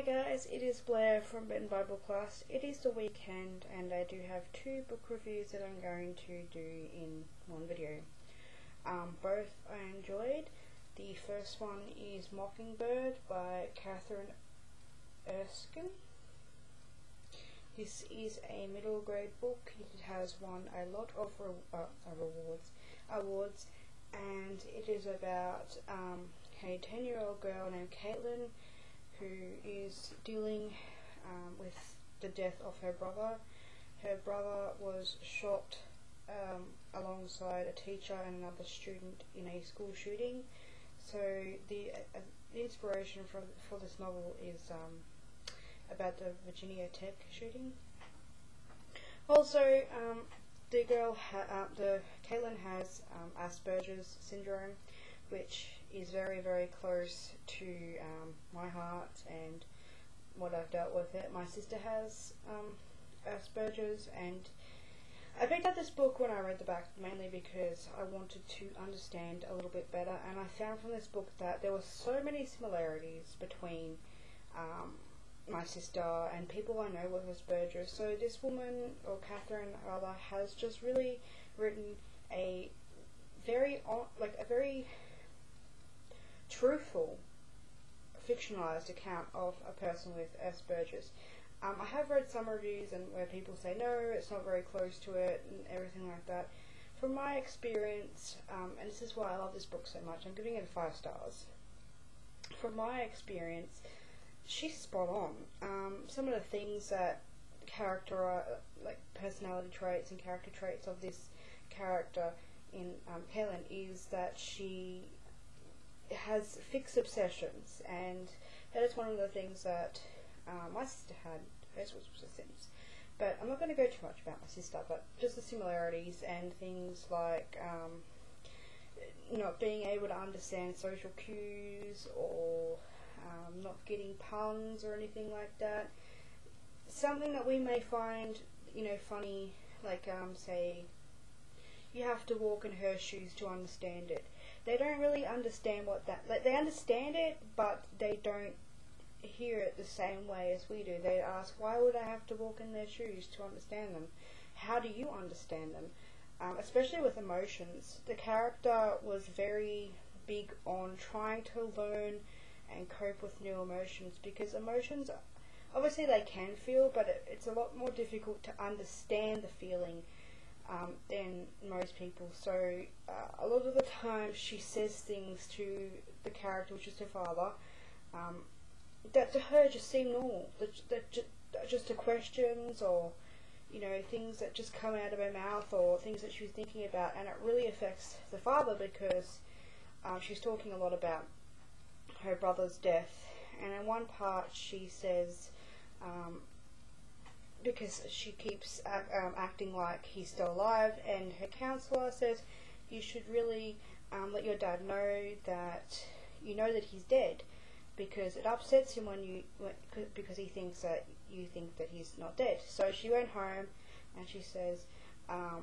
guys, it is Blair from Bittenbybooklust. It is the weekend and I do have two book reviews that I'm going to do in one video. Both I enjoyed. The first one is Mockingbird by Kathryn Erskine. This is a middle grade book. It has won a lot of awards, and it is about a 10-year-old girl named Caitlin who is dealing with the death of her brother. Her brother was shot alongside a teacher and another student in a school shooting. So the inspiration for this novel is about the Virginia Tech shooting. Also, Caitlin has Asperger's syndrome, which is very, very close to my heart and what I've dealt with it. My sister has Asperger's, and I picked up this book when I read the back mainly because I wanted to understand a little bit better, and I found from this book that there were so many similarities between my sister and people I know with Asperger's. So this woman, or Kathryn rather, has just really written a very truthful, fictionalized account of a person with Asperger's. I have read some reviews and where people say no, it's not very close to it and everything like that. From my experience, and this is why I love this book so much, I'm giving it 5 stars. From my experience, she's spot on. Some of the things that personality traits and character traits of this character in Caitlin is that she has fixed obsessions, and that is one of the things that my sister had. Hers was Sims, but I'm not going to go too much about my sister, but just the similarities and things like not being able to understand social cues, or not getting puns or anything like that. Something that we may find, funny, like say, you have to walk in her shoes to understand it. They don't really understand what that, they understand it, but they don't hear it the same way as we do. They ask, why would I have to walk in their shoes to understand them? How do you understand them? Especially with emotions. The character was very big on trying to learn and cope with new emotions, because emotions, obviously they can feel, but it's a lot more difficult to understand the feeling than most people. So a lot of the time she says things to the character, which is her father, that to her just seem normal, that just are questions, or things that just come out of her mouth, or things that she was thinking about, and it really affects the father because she's talking a lot about her brother's death, and in one part she says, because she keeps acting like he's still alive, and her counsellor says, you should really let your dad know that that he's dead, because it upsets him because he thinks that you think that he's not dead. So she went home and she says, I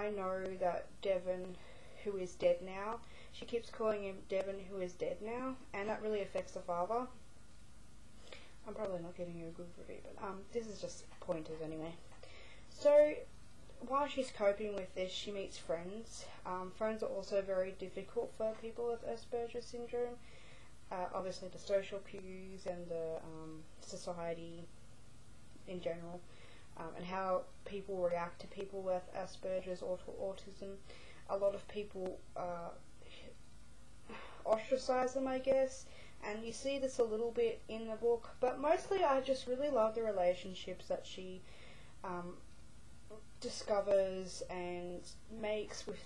know that Devon, who is dead now, she keeps calling him Devon, who is dead now, and that really affects the father. I'm probably not giving you a good review, but this is just pointers anyway. So while she's coping with this, she meets friends. Friends are also very difficult for people with Asperger's syndrome. Obviously the social cues and the society in general, and how people react to people with Asperger's or autism. A lot of people ostracize them, I guess, and you see this a little bit in the book, but mostly I just really love the relationships that she discovers and makes with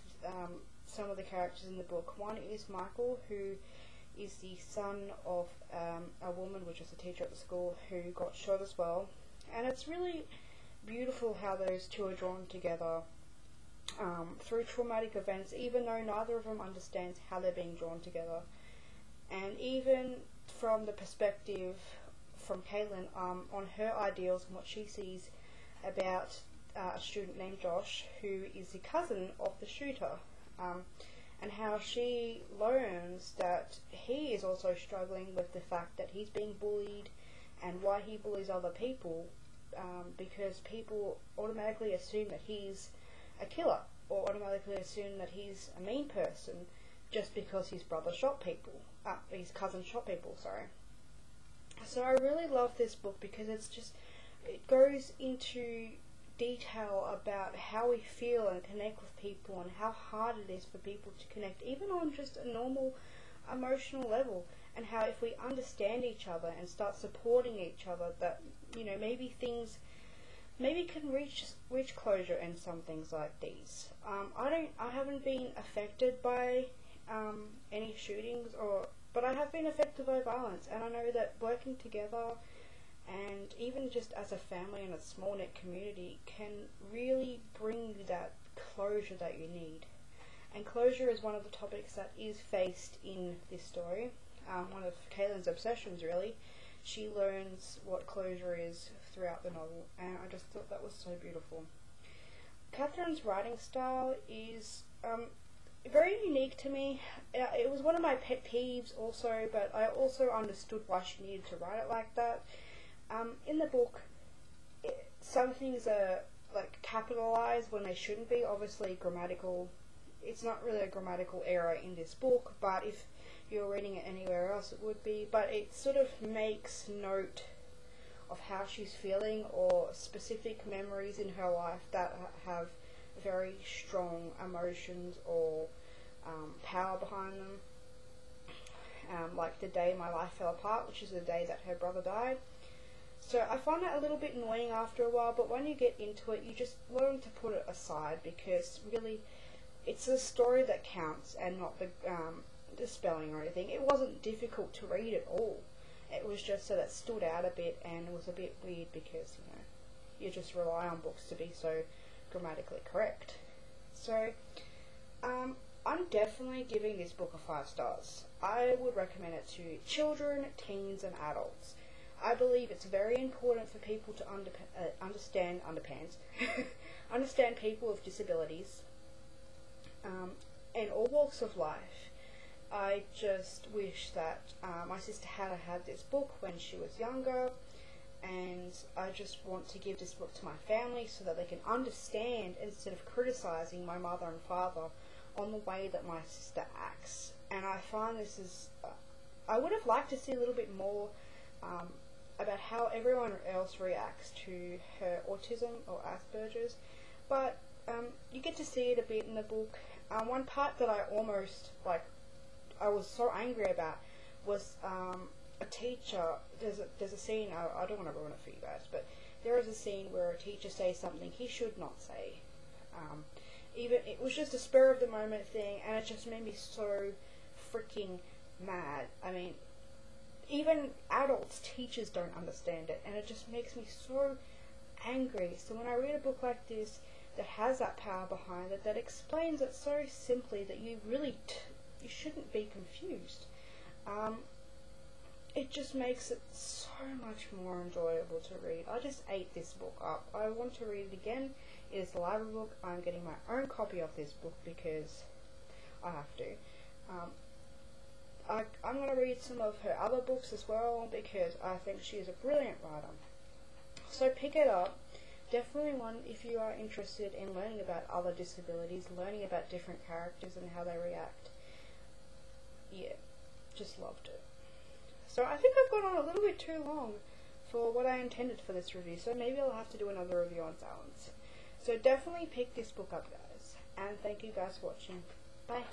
some of the characters in the book. One is Michael, who is the son of a woman, which is a teacher at the school, who got shot as well, and it's really beautiful how those two are drawn together through traumatic events, even though neither of them understands how they're being drawn together. And even from the perspective from Caitlin, on her ideals and what she sees about a student named Josh, who is the cousin of the shooter. and how she learns that he is also struggling with the fact that he's being bullied and why he bullies other people, because people automatically assume that he's a killer, or automatically assume that he's a mean person just because his brother shot people, his cousin shot people, sorry. So I really love this book because it goes into detail about how we feel and connect with people, and how hard it is for people to connect, even on just a normal emotional level, and how if we understand each other and start supporting each other, that, you know, maybe things can reach closure in some things like these. I haven't been affected by any shootings, but I have been affected by violence, and I know that working together and even just as a family and a small knit community can really bring you that closure that you need. And closure is one of the topics that is faced in this story. One of Kaylyn's obsessions, really. She learns what closure is throughout the novel, and I just thought that was so beautiful. Kathryn's writing style is very unique to me. It was one of my pet peeves also, but I also understood why she needed to write it like that. In the book, some things are like capitalized when they shouldn't be. Obviously, it's not really a grammatical error in this book, but if you're reading it anywhere else, it would be. But it sort of makes note of how she's feeling, or specific memories in her life that have very strong emotions or power behind them. Like the day my life fell apart, which is the day that her brother died. So I find that a little bit annoying after a while, but when you get into it, you just learn to put it aside, because really it's the story that counts and not the spelling or anything. It wasn't difficult to read at all. It was just that it stood out a bit, and it was a bit weird because, you know, you just rely on books to be so grammatically correct. So I'm definitely giving this book a 5 stars. I would recommend it to children, teens and adults. I believe it's very important for people to understand understand people with disabilities, in all walks of life. I just wish that my sister had this book when she was younger, and I just want to give this book to my family so that they can understand, instead of criticizing my mother and father on the way that my sister acts. And I find this is, I would have liked to see a little bit more about how everyone else reacts to her autism or Asperger's, but you get to see it a bit in the book. One part that I was so angry about was a teacher. There's a scene, I don't want to ruin it for you guys, but there is a scene where a teacher says something he should not say. Even it was just a spur of the moment thing, and it just made me so freaking mad. I mean, even adults, teachers don't understand it, and it just makes me so angry. So when I read a book like this that has that power behind it, that explains it so simply that you really you shouldn't be confused, it just makes it so much more enjoyable to read. I just ate this book up. I want to read it again. It is the library book. I'm getting my own copy of this book because I have to. I'm going to read some of her other books as well, because I think she is a brilliant writer. So pick it up. Definitely one if you are interested in learning about other disabilities, learning about different characters and how they react. Yeah, just loved it. So I think I've gone on a little bit too long for what I intended for this review, so maybe I'll have to do another review on Silence. So definitely pick this book up, guys. And thank you guys for watching. Bye.